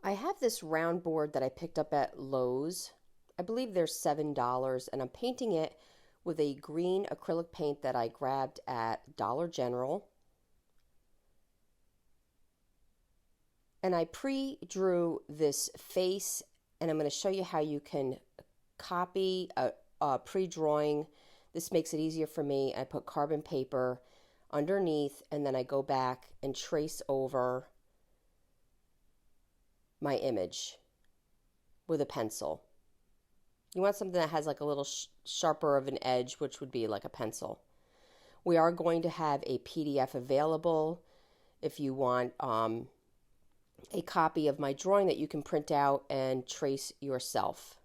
I have this round board that I picked up at Lowe's. I believe they're $7, and I'm painting it with a green acrylic paint that I grabbed at Dollar General. And I pre-drew this face, and I'm going to show you how you can copy a pre-drawing. This makes it easier for me. I put carbon paper underneath, and then I go back and trace over my image with a pencil. You want something that has like a little sharper of an edge, which would be like a pencil. We are going to have a PDF available if you want a copy of my drawing that you can print out and trace yourself.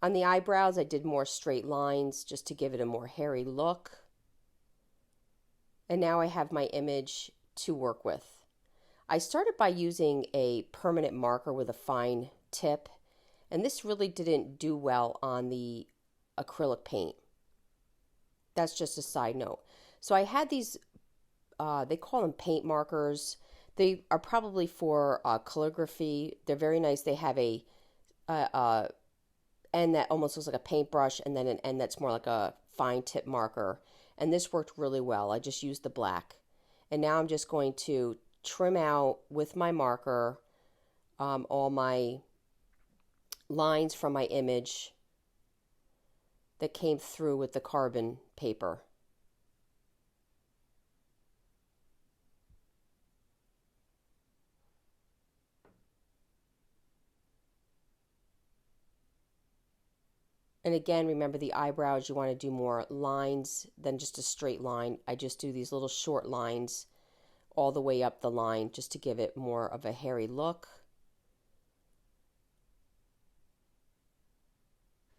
On the eyebrows, I did more straight lines just to give it a more hairy look. And now I have my image to work with. I started by using a permanent marker with a fine tip, and this really didn't do well on the acrylic paint. That's just a side note. So I had these, they call them paint markers. They are probably for calligraphy. They're very nice. They have a end that almost looks like a paintbrush, and then an end that's more like a fine tip marker. And this worked really well. I just used the black. And now I'm just going to trim out with my marker all my lines from my image that came through with the carbon paper. And again, remember the eyebrows, you want to do more lines than just a straight line. I just do these little short lines all the way up the line just to give it more of a hairy look.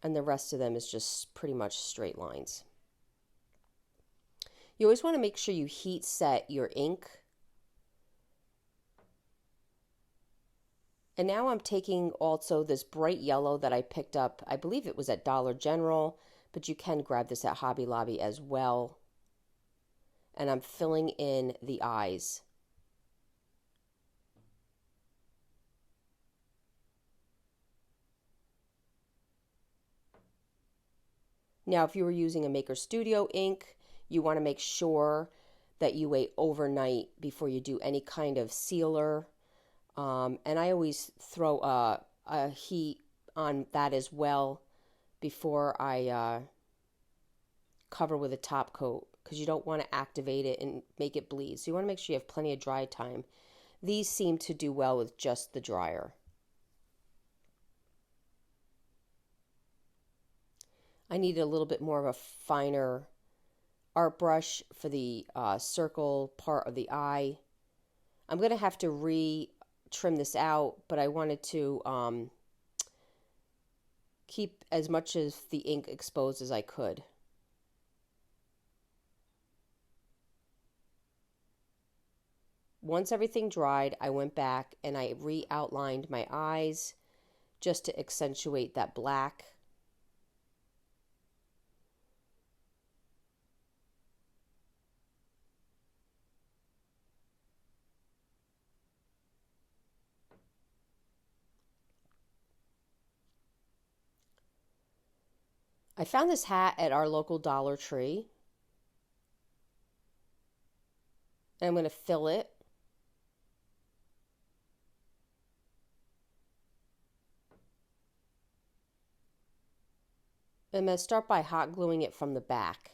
And the rest of them is just pretty much straight lines. You always want to make sure you heat set your ink. And now I'm taking also this bright yellow that I picked up, I believe it was at Dollar General, but you can grab this at Hobby Lobby as well. And I'm filling in the eyes. Now, if you were using a Maker Studio ink, you want to make sure that you wait overnight before you do any kind of sealer. And I always throw a heat on that as well before I cover with a top coat, because you don't want to activate it and make it bleed. So you want to make sure you have plenty of dry time. These seem to do well with just the dryer. I needed a little bit more of a finer art brush for the circle part of the eye. I'm going to have to trim this out, but I wanted to keep as much of the ink exposed as I could. Once everything dried, I went back and I re-outlined my eyes just to accentuate that black. I found this hat at our local Dollar Tree. And I'm going to fill it. I'm going to start by hot gluing it from the back.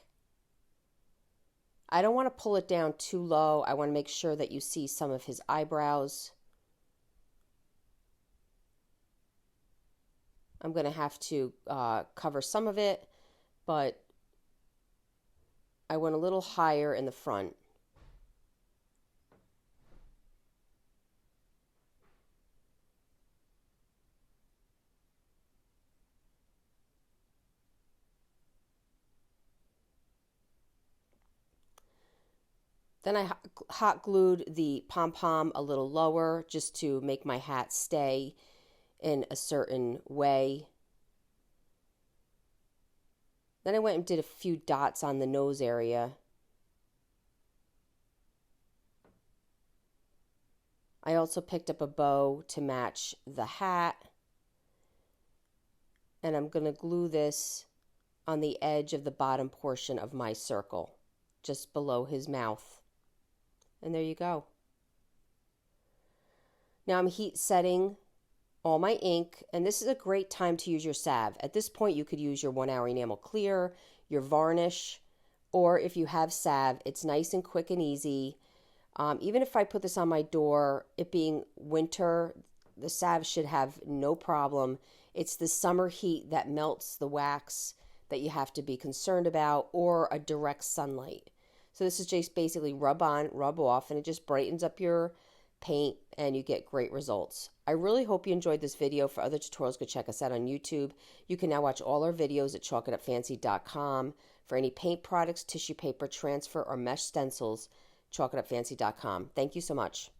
I don't want to pull it down too low. I want to make sure that you see some of his eyebrows. I'm going to have to cover some of it, but I went a little higher in the front. Then I hot glued the pom-pom a little lower just to make my hat stay in a certain way. Then I went and did a few dots on the nose area. I also picked up a bow to match the hat. And I'm going to glue this on the edge of the bottom portion of my circle, just below his mouth. And there you go. Now I'm heat setting all my ink, and this is a great time to use your salve. At this point, you could use your 1 hour enamel clear, your varnish, or if you have salve, it's nice and quick and easy. Even if I put this on my door, it being winter, the salve should have no problem. It's the summer heat that melts the wax that you have to be concerned about, or a direct sunlight. So this is just basically rub on, rub off, and it just brightens up your paint and you get great results. I really hope you enjoyed this video. For other tutorials, go check us out on YouTube. You can now watch all our videos at chalkitupfancy.com. For any paint products, tissue paper transfer, or mesh stencils, chalkitupfancy.com. Thank you so much.